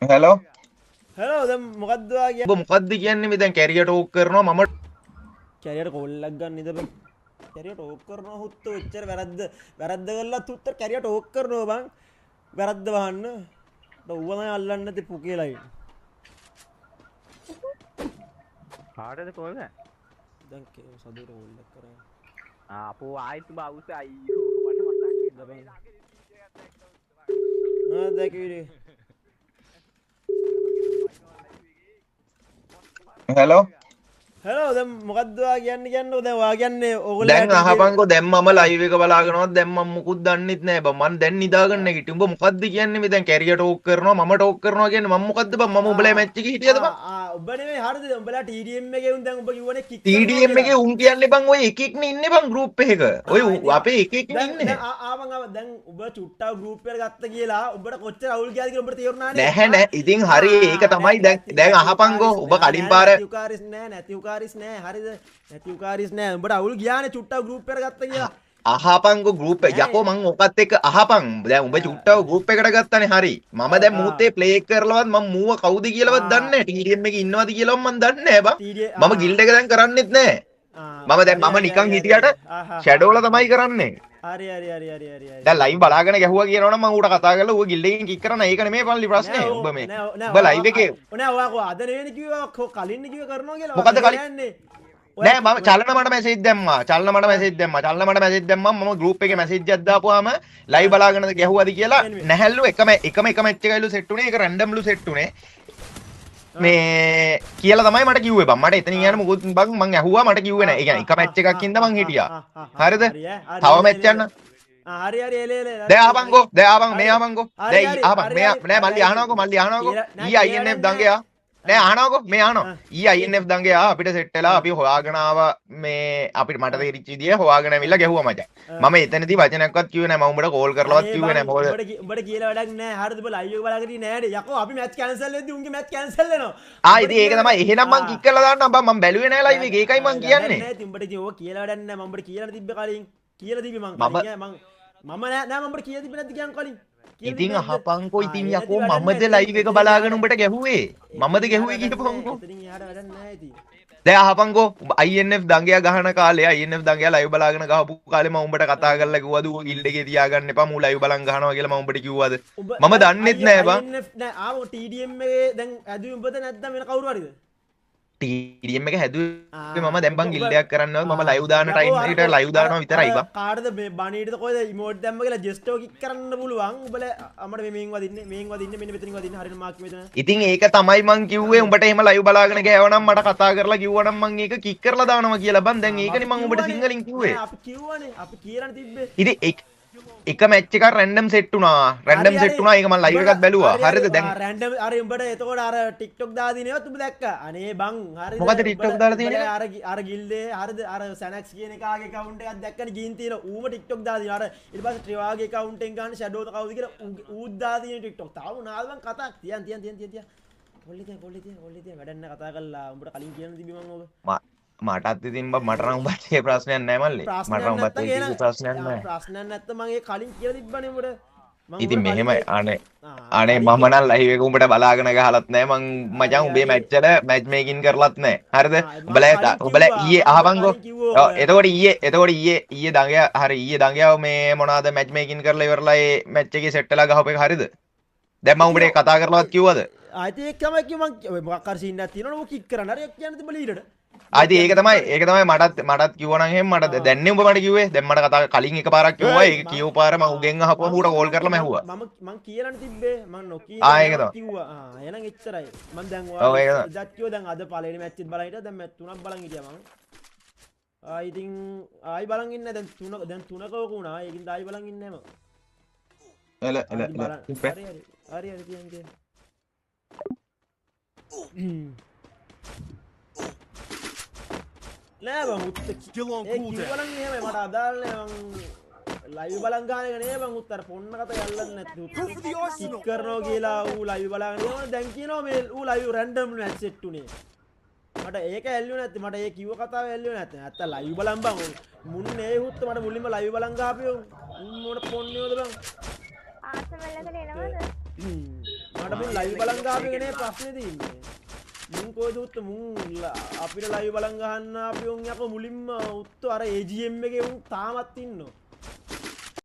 hello hello දැන් මොකද්ද ඔයා ඔබ මොකද්ද කියන්නේ මේ දැන් කැරියර් ටෝක් කරනවා මම කැරියට කොල්ලක් ගන්න ඉඳ බං කැරියට ඕක් කරනවා හුත්තු එච්චර වැරද්ද කරලා තුත්තර කැරියට ඕක් කරනවා බං වැරද්ද වහන්න ඌව තමයි අල්ලන්න තිප්පු කියලා කාටද කෝල් එක? දැන් සදුර කොල්ලක් කරා අපෝ ආයිත් බවුස අයියෝ මට මතක් ආ දැකීරි hello හෙලෝ දැන් මොකද්ද ඔයා කියන්නේ දැන් ඔයා කියන්නේ ඕගොල්ලෝ දැන් අහපන්කෝ දැන් මම ලයිව් එක බලාගෙනවත් දැන් මම මුකුත් දන්නෙත් නෑ බං මම දැන් නිදාගන්න නැගිටින් උඹ මොකද්ද කියන්නේ මේ දැන් කැරියර් ටෝක් කරනවා මම ටෝක් කරනවා කියන්නේ මම මොකද්ද බං මම උඹලා මැච් එකේ හිටියද බං ඔබ නෙමෙයි හරිද උඹලා TDM එකේ උන් දැන් උඹ කිව්වනේ කික් TDM එකේ උන් කියන්නේ බං ඔය එකෙක්නේ ඉන්නේ බං ගෲප් එකක ඔය අපේ එකෙක්නේ ඉන්නේ ආවන් දැන් ඔබ චුට්ටා ගෲප් එකට ගත්ත කියලා ඔබට කොච්චර අවුල් ගියාද කියලා ඔබට තේරුණානේ නැහැ නෑ ඉතින් හරි ඒක තමයි දැන් අහපන්කෝ ඔබ කලින් පාර නැතිඋකාරිස් නෑ නැතිඋකාරිස් නෑ හරිද නැතිඋකාරිස් නෑ උඹට අවුල් ගියානේ චුට්ටා ගෲප් එකට ගත්ත කියලා අහපන්කෝ ගෲප් එක යකෝ මං ඔකත් එක්ක අහපන් දැන් උඹ චුට්ටව ගෲප් එකට ගත්තානේ හරි මම දැන් මූතේ ප්ලේ කරලවත් මම මූව කවුද කියලාවත් දන්නේ නැහැ TDM එකේ ඉන්නවද කියලාවත් මම දන්නේ නැහැ බං මම ගිල්ඩ් එක දැන් කරන්නෙත් නැහැ මම දැන් මම නිකන් හිටියට ෂැඩෝලා තමයි කරන්නේ හරි හරි හරි හරි හරි දැන් ලයිව් බලාගෙන ගැහුවා කියනවනම් මම ඌට කතා කරලා ඌ ගිල්ඩ් එකෙන් කික් කරන ඒක නෙමෙයි පල්ලි ප්‍රශ්නේ ඔබ මේ ඔබ ලයිව් එකේ නෑ ඔයා අද නෙවෙයි කිව්වා කලින් කිව්ව කරනවා කියලා මොකද්ද කලින් නෑ මම චලන මට මැසේජ් දැම්මා චලන මට මැසේජ් දැම්මා මම ගෲප් එකේ මැසේජ් එකක් දාපුවාම ලයිව් බලාගෙනද ගැහුවාද කියලා නැහැල්ලු එකම මැච් එකයිලු සෙට් උනේ ඒක රැන්ඩම්ලු සෙට් උනේ මේ කියලා තමයි මට කිව්වේ බං මට එතනින් යන්න මොකුත් බං මං ඇහුවා මට කිව්වේ නෑ ඒ කියන්නේ එක මැච් එකක් ඉඳ මං හිටියා හරිද තව මැච් යන්න හරි හරි එලෙල දැන් ආපන්කෝ මේ ආපන්කෝ දැන් ආපන් මේ නෑ මල්ලි අහනවකෝ ඊ INF දංගයා නෑ අහනවකෝ මේ අහනවා ඊ INF දංගයා අපිට සෙට් වෙලා අපි හොයාගෙන ආවා මේ අපිට මට තේරිච්ච විදිය හොයාගෙන ඇවිල්ලා ගැහුවා මචං මම එතනදී වචනයක්වත් කිව්වේ නෑ මම උඹට කෝල් කරලවත් කිව්වේ නෑ මොකද උඹට කියලා වැඩක් නෑ හරිද ඔබ ලයිව් එක බලාගෙන ඉන්නේ නෑනේ යකෝ අපි මැච් කැන්සල් වෙද්දි උන්ගේ මැච් කැන්සල් වෙනවා ඉතින් ඒක තමයි එහෙනම් මං කික් කරලා දාන්නම් බං මම බැලුවේ නෑ ලයිව් එක ඒකයි මං කියන්නේ නෑ ඉතින් උඹට ඉතින් ඕක කියලා වැඩක් නෑ මම උඹට කියලා තිබ්බේ කලින් කියලා තිබ්බේ මං මම නෑ මම උඹට කියලා තිබ්බේ නැද්ද කියන්නේ කලින් ඉතින් අහපන්කෝ ඉතින් යකෝ මමද ලයිව් එක බලාගෙන උඹට ගැහුවේ මමද ගැහුවේ කියපන්කෝ එතනින් එහාට වැඩක් නෑ ඉතින් දැන් අහපන්කෝ INF දංගයා ගහන කාලේ INF දංගයා ලයිව් බලාගෙන ගහපු කාලේ මම උඹට කතා කරලා කිව්වද ඌ ගිල්ඩ් එකේ තියාගන්න එපා මූ ලයිව් බලන් ගහනවා කියලා මම උඹට කිව්වද මම දන්නෙත් නෑ බං INF නෑ ආව TDM එකේ දැන් ඇදුවේ උඹද නැත්නම් වෙන කවුරු හරිද TDM එක හැදුවේ මම දැන් බං ගිල්ඩ් එකක් කරන්නවත් මම ලයිව් දාන ටයිම් එකට ලයිව් දානවා විතරයි බං කාටද මේ බණීටද කොයිද ඉමෝට් දැම්ම කියලා ජෙස්ටෝ කික් කරන්න පුළුවන් උඹලා අපිට මේන් වදින්නේ මෙන්න මෙතනින් වදින්නේ හරියට මාක් මෙතන ඉතින් ඒක තමයි මං කිව්වේ උඹට එහෙම ලයිව් බලාගෙන ගෑවනම් මට කතා කරලා කිව්වනම් මං ඒක කික් කරලා දානවා කියලා බං දැන් ඒකනේ මං උඹට සිංහලෙන් කිව්වේ අපි කිව්වනේ අපි කියලානේ තිබ්බේ ඉතින් එක මැච් එකක් රැන්ඩම් සෙට් වුණා ඒක මම ලයිව් එකත් බැලුවා හරිද දැන් රැන්ඩම් අර උඹට එතකොට අර TikTok දාදී නේවත් උඹ දැක්කා අනේ බං හරිද මොකද TikTok දාලා තියෙන්නේ අර ගිල්ඩේ හරිද අර සැනක්ස් කියන එකාගේ account එකක් දැක්කනේ ගින් තියෙන ඌම TikTok දාදී අර ඊට පස්සේ ට්‍රිවාගේ account එකෙන් ගන්න ෂැඩෝ කවුද කියලා ඌත් දාදී TikTok තාම නාල් බං කතා තියන් කොල්ලේ වැඩක් නෑ කතා කරලා උඹට කලින් කියන්න තිබි මම ඔබ මටත් ඉතින් බං මට නම් උඹට ඒ ප්‍රශ්නයක් නෑ මල්ලි මට නම් උඹට ඒ ප්‍රශ්නයක් නෑ ප්‍රශ්නයක් නැත්නම් මම ඒ කලින් කියලා තිබ්බනේ උඹට ඉතින් මෙහෙමයි අනේ මම නම් ලයිව් එක උඹට බලාගෙන ගහලත් නෑ මං මචං උඹේ මැච් වල මැච් මේකින් කරලත් නෑ හරිද උඹලා ඊයේ අහපන්කෝ එතකොට ඊයේ දඟයා හරි ඊයේ දඟයාව මේ මොනවාද මැච් මේකින් කරලා ඉවරලා ඒ මැච් එකේ සෙට් වෙලා ගහපු එක හරිද දැන් මම උඹට කතා කරලවත් කිව්වද ආයිත් ඒකම කිව්ව මං මොකක් හරි සීන් එකක් තියෙනවනේ ඌ කික් කරන්න හරි කියන්න තිබ්බ ලීඩට ඒක තමයි මටත් කිව්වනම් එහෙම මට දැන්නේ උඹ මට කිව්වේ දැන් මට කතා කලින් එකපාරක් කිව්වා ඒක කියව පාර මම උගෙන් අහපුවම ඌට කෝල් කරලා මැහුවා මම කියලානේ තිබ්බේ මම නොකිය ඒක තමයි කිව්වා එහෙනම් එච්චරයි මම දැන් ඔව් ඒක තමයි ඉදත් කිව්වා දැන් අද පළවෙනි මැච් එක බලන් හිටියා දැන් මැච් තුනක් බලන් හිටියා මම ඉතින් ආයි බලන් ඉන්නේ දැන් තුනක ඕක වුණා ඒකින් ආයි බලන් ඉන්නේ මම හරි තියන් නෑ බං උත්තර කිව්වනම් එහෙමයි මට අදාළ නෑ මං ලයිව් බලන් ගන්න එක නේ බං උත්තර පොන්න කතා යල්ලන්නේ නැති කික් කරනවා කියලා ඌ ලයිව් බලාගෙන ඉන්නවා දැන් කියනවා මේ ඌ ලයිව් රැන්ඩම් මැච් සෙට් උනේ මට ඒක ඇල්ලුවේ නැත්te මට ඒ කිව්ව කතාව ඇල්ලුවේ නැත්te නැත්නම් ලයිව් බලන් බං මුන්නේ ඒ හුත්ත මට මුලින්ම ලයිව් බලන් ගාපියෝ මොන පොන්නේද බං ආසමල්ලකට එනවද මට මුන් ලයිව් බලන් ගාපු එකනේ ප්‍රශ්නේ තියෙන්නේ. මුන් කොයිද උත්ත මුන් අපිට ලයිව් බලන් ගහන්න අපි උන් යකෝ මුලින්ම උත්තු අර AGM එකේ උන් තාමත් ඉන්නවා.